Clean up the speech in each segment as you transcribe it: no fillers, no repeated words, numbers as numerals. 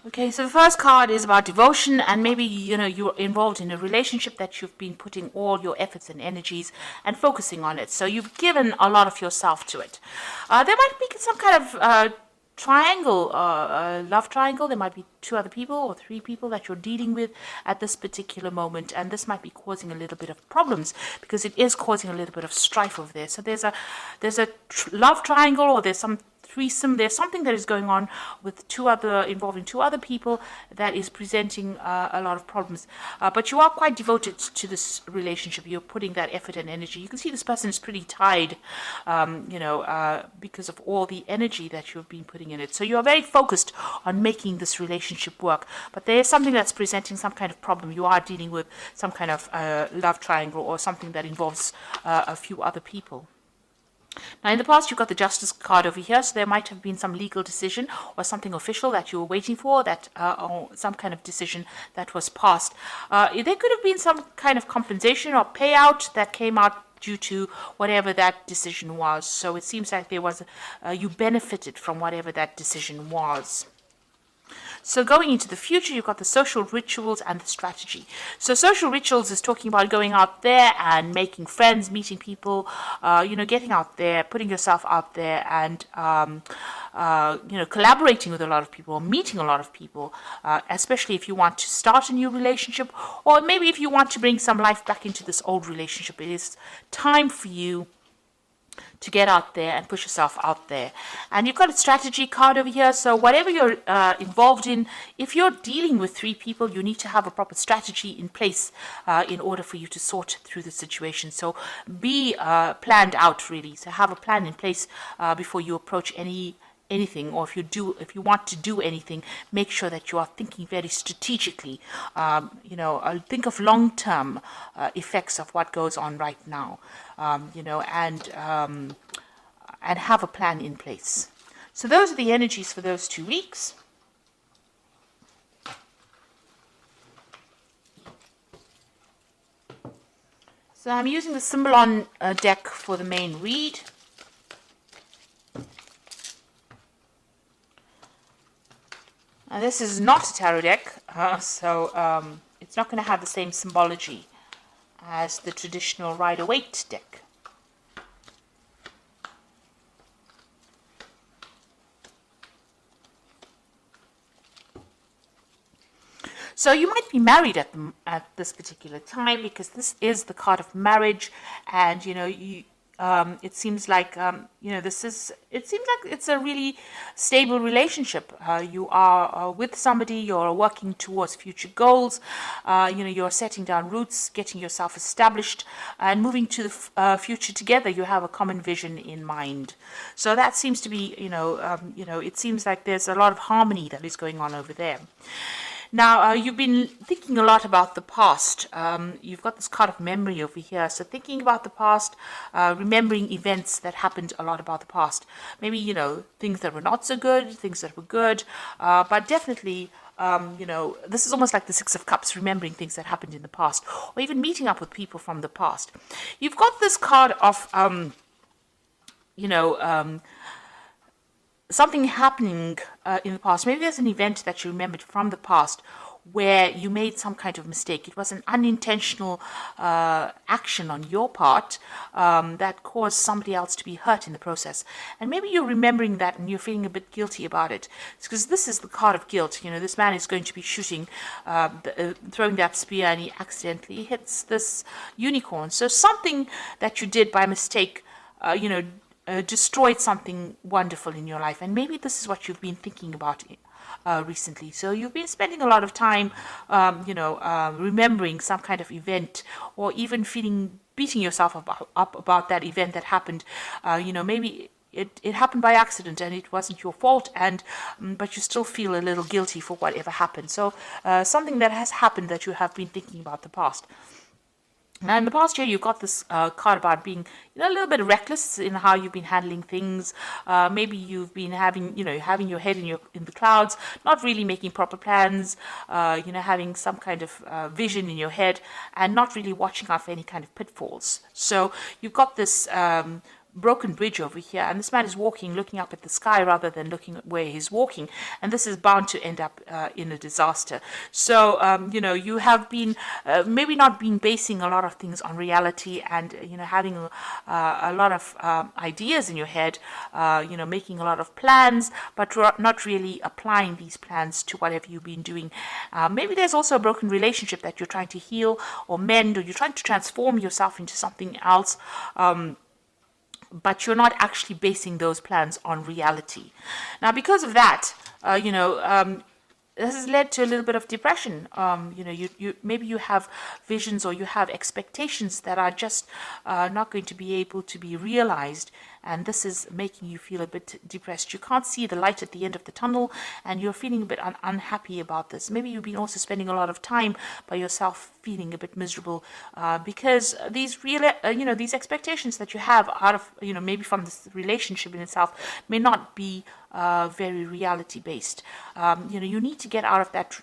Okay, so the first card is about devotion, and maybe you're involved in a relationship that you've been putting all your efforts and energies and focusing on it. So you've given a lot of yourself to it. There might be some kind of triangle, love triangle. There might be two other people or three people that you're dealing with at this particular moment, and this might be causing a little bit of problems because it is causing a little bit of strife over there. So there's a love triangle, or there's some threesome. There's something that is going on with involving two other people that is presenting a lot of problems. But you are quite devoted to this relationship. You're putting that effort and energy. You can see this person is pretty tied, because of all the energy that you've been putting in it. So you are very focused on making this relationship work. But there is something that's presenting some kind of problem. You are dealing with some kind of love triangle or something that involves a few other people. Now, in the past, you've got the Justice card over here, so there might have been some legal decision or something official that you were waiting for, or some kind of decision that was passed. There could have been some kind of compensation or payout that came out due to whatever that decision was. So it seems like you benefited from whatever that decision was. So going into the future, you've got the social rituals and the strategy. So social rituals is talking about going out there and making friends, meeting people, getting out there, putting yourself out there, and collaborating with a lot of people, meeting a lot of people, especially if you want to start a new relationship, or maybe if you want to bring some life back into this old relationship. It is time for you to get out there and push yourself out there. And you've got a strategy card over here. So whatever you're involved in, if you're dealing with three people, you need to have a proper strategy in place in order for you to sort through the situation. So be planned out, really. So have a plan in place before you approach anything, or if you want to do anything, make sure that you are thinking very strategically. Think of long-term effects of what goes on right now, and have a plan in place. So those are the energies for those 2 weeks. So I'm using the Symbolon deck for the main read. Now, this is not a tarot deck, so it's not going to have the same symbology as the traditional Rider-Waite deck. So you might be married at this particular time, because this is the card of marriage, and it seems like it's a really stable relationship. You are with somebody, you're working towards future goals, you're setting down roots, getting yourself established, and moving to the future together. You have a common vision in mind. So that seems to be, it seems like there's a lot of harmony that is going on over there. Now, you've been thinking a lot about the past. You've got this card of memory over here. So thinking about the past, remembering events that happened a lot about the past. Maybe, things that were not so good, things that were good. But definitely, this is almost like the Six of Cups, remembering things that happened in the past. Or even meeting up with people from the past. You've got this card of, something happening in the past. Maybe there's an event that you remembered from the past where you made some kind of mistake. It was an unintentional action on your part that caused somebody else to be hurt in the process. And maybe you're remembering that and you're feeling a bit guilty about it. It's because this is the card of guilt. This man is going to be shooting, throwing that spear, and he accidentally hits this unicorn. So something that you did by mistake, destroyed something wonderful in your life. And maybe this is what you've been thinking about recently. So you've been spending a lot of time, remembering some kind of event, or even beating yourself up about that event that happened. Maybe it happened by accident and it wasn't your fault, but you still feel a little guilty for whatever happened. So something that has happened that you have been thinking about the past. Now, in the past year, you've got this card about being, a little bit reckless in how you've been handling things. Maybe you've been having your head in the clouds, not really making proper plans. Having some kind of vision in your head, and not really watching out for any kind of pitfalls. So you've got this broken bridge over here, and this man is walking, looking up at the sky rather than looking at where he's walking, and this is bound to end up in a disaster. So you have been maybe not been basing a lot of things on reality, and having a lot of ideas in your head, making a lot of plans, but not really applying these plans to whatever you've been doing. Maybe there's also a broken relationship that you're trying to heal or mend, or you're trying to transform yourself into something else, but you're not actually basing those plans on reality. Now, because of that, this has led to a little bit of depression. You maybe you have visions or you have expectations that are just not going to be able to be realized, and this is making you feel a bit depressed. You can't see the light at the end of the tunnel, and you're feeling a bit unhappy about this. Maybe you've been also spending a lot of time by yourself, feeling a bit miserable because these these expectations that you have out of maybe from this relationship in itself may not be very reality based. You need to get out of that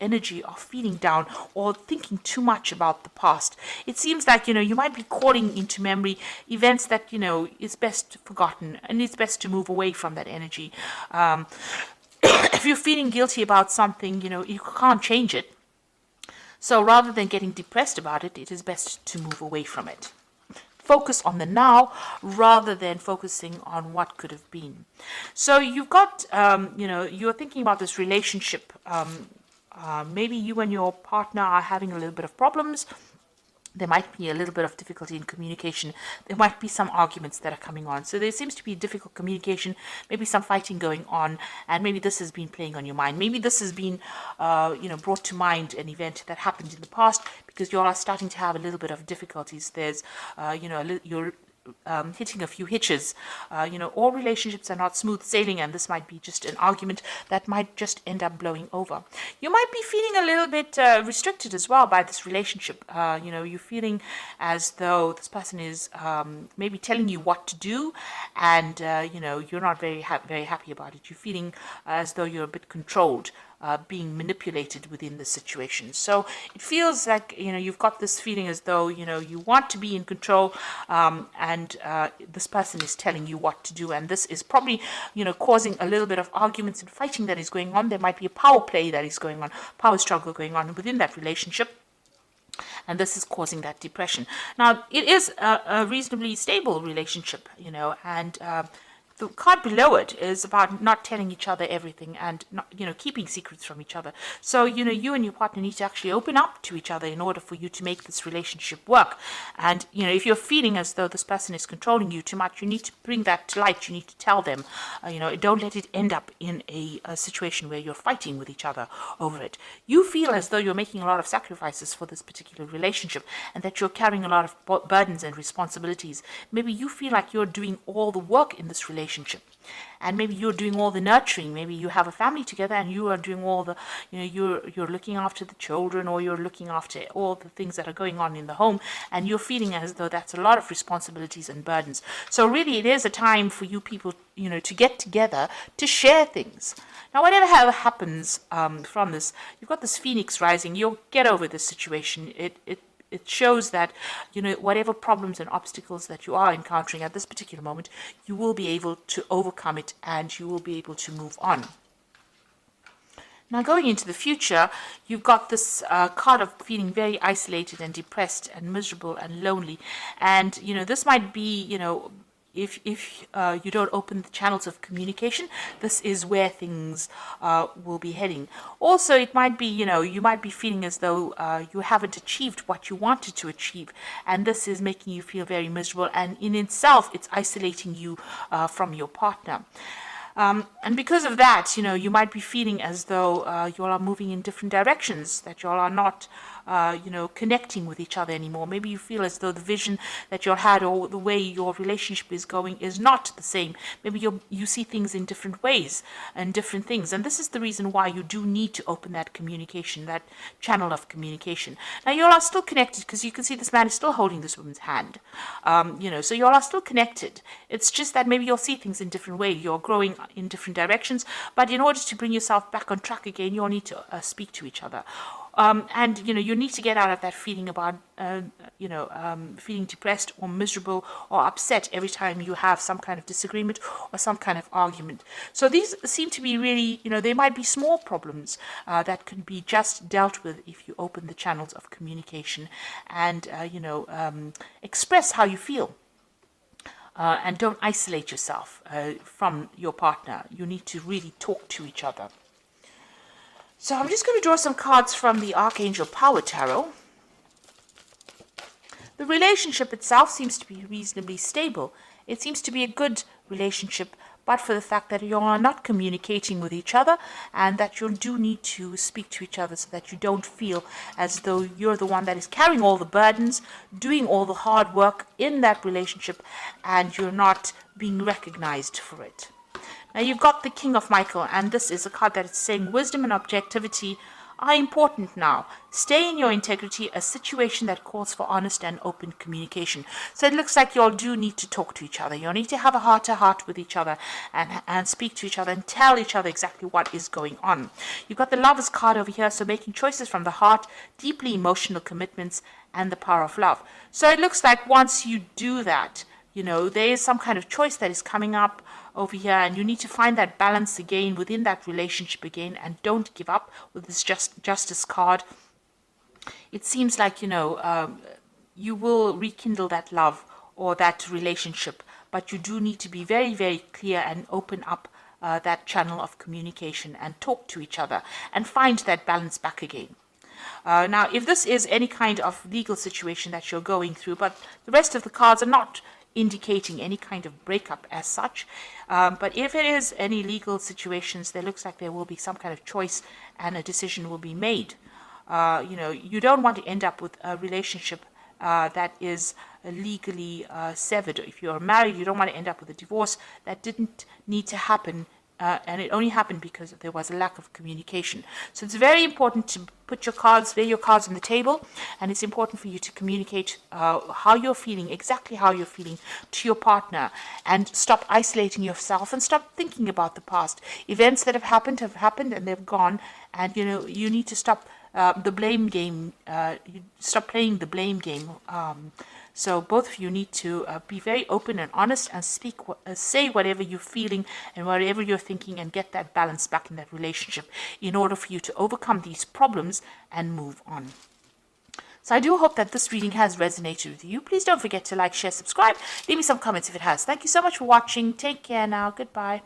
energy of feeling down or thinking too much about the past. It seems like you might be calling into memory events that is best forgotten, and it's best to move away from that energy. If you're feeling guilty about something, you can't change it. So rather than getting depressed about it, it is best to move away from it. Focus on the now rather than focusing on what could have been. So you've got, you're thinking about this relationship. Maybe you and your partner are having a little bit of problems. There might be a little bit of difficulty in communication. There might be some arguments that are coming on. So there seems to be difficult communication, maybe some fighting going on, and maybe this has been playing on your mind. Maybe this has been, brought to mind an event that happened in the past because you are starting to have a little bit of difficulties. There's, you're hitting a few hitches. All relationships are not smooth sailing, and this might be just an argument that might just end up blowing over. You might be feeling a little bit restricted as well by this relationship. You're feeling as though this person is maybe telling you what to do, and you're not very happy about it. You're feeling as though you're a bit controlled. Being manipulated within the situation. So it feels like, you've got this feeling as though, you want to be in control, and this person is telling you what to do. And this is probably, causing a little bit of arguments and fighting that is going on. There might be a power play that is going on, power struggle going on within that relationship. And this is causing that depression. Now, it is a reasonably stable relationship, and the card below it is about not telling each other everything and not, keeping secrets from each other. So, you and your partner need to actually open up to each other in order for you to make this relationship work. And, if you're feeling as though this person is controlling you too much, you need to bring that to light. You need to tell them, don't let it end up in a situation where you're fighting with each other over it. You feel as though you're making a lot of sacrifices for this particular relationship and that you're carrying a lot of burdens and responsibilities. Maybe you feel like you're doing all the work in this relationship. And maybe you're doing all the nurturing. Maybe you have a family together and you are doing all the, you're looking after the children, or you're looking after all the things that are going on in the home, and you're feeling as though that's a lot of responsibilities and burdens. So really it is a time for you people, to get together to share things. Now, whatever happens from this, you've got this phoenix rising. You'll get over this situation. It shows that, whatever problems and obstacles that you are encountering at this particular moment, you will be able to overcome it and you will be able to move on. Now, going into the future, you've got this card of feeling very isolated and depressed and miserable and lonely. And, this might be, if you don't open the channels of communication, this is where things will be heading. Also, it might be, you might be feeling as though you haven't achieved what you wanted to achieve, and this is making you feel very miserable, and in itself, it's isolating you from your partner. And because of that, you might be feeling as though you all are moving in different directions, that you all are not connecting with each other anymore. Maybe you feel as though the vision that you had or the way your relationship is going is not the same. Maybe you see things in different ways and different things. And this is the reason why you do need to open that communication, that channel of communication. Now, you all are still connected because you can see this man is still holding this woman's hand. So you all are still connected. It's just that maybe you'll see things in different ways. You're growing in different directions. But in order to bring yourself back on track again, you'll need to speak to each other. And you need to get out of that feeling about feeling depressed or miserable or upset every time you have some kind of disagreement or some kind of argument. So these seem to be really, they might be small problems that can be just dealt with if you open the channels of communication and express how you feel. And don't isolate yourself from your partner. You need to really talk to each other. So I'm just going to draw some cards from the Archangel Power Tarot. The relationship itself seems to be reasonably stable. It seems to be a good relationship, but for the fact that you are not communicating with each other and that you do need to speak to each other so that you don't feel as though you're the one that is carrying all the burdens, doing all the hard work in that relationship, and you're not being recognized for it. Now you've got the King of Michael, and this is a card that is saying wisdom and objectivity are important now. Stay in your integrity, a situation that calls for honest and open communication. So it looks like you all do need to talk to each other. You need to have a heart-to-heart with each other and speak to each other and tell each other exactly what is going on. You've got the Lovers card over here, so making choices from the heart, deeply emotional commitments, and the power of love. So it looks like once you do that, there is some kind of choice that is coming up over here, and you need to find that balance again within that relationship again, and don't give up with this Justice card. It seems like, you will rekindle that love or that relationship, but you do need to be very, very clear and open up that channel of communication and talk to each other and find that balance back again. Now, if this is any kind of legal situation that you're going through, but the rest of the cards are not indicating any kind of breakup as such, but if it is any legal situations, there looks like there will be some kind of choice and a decision will be made. You don't want to end up with a relationship that is legally severed. If you're married, you don't want to end up with a divorce that didn't need to happen, and it only happened because there was a lack of communication. So it's very important to lay your cards on the table, and it's important for you to communicate how you're feeling, exactly how you're feeling to your partner, and stop isolating yourself and stop thinking about the past. Events that have happened and they've gone, and you need to stop the blame game. You stop playing the blame game. So both of you need to be very open and honest and say whatever you're feeling and whatever you're thinking, and get that balance back in that relationship in order for you to overcome these problems and move on. So I do hope that this reading has resonated with you. Please don't forget to like, share, subscribe. Leave me some comments if it has. Thank you so much for watching. Take care now. Goodbye.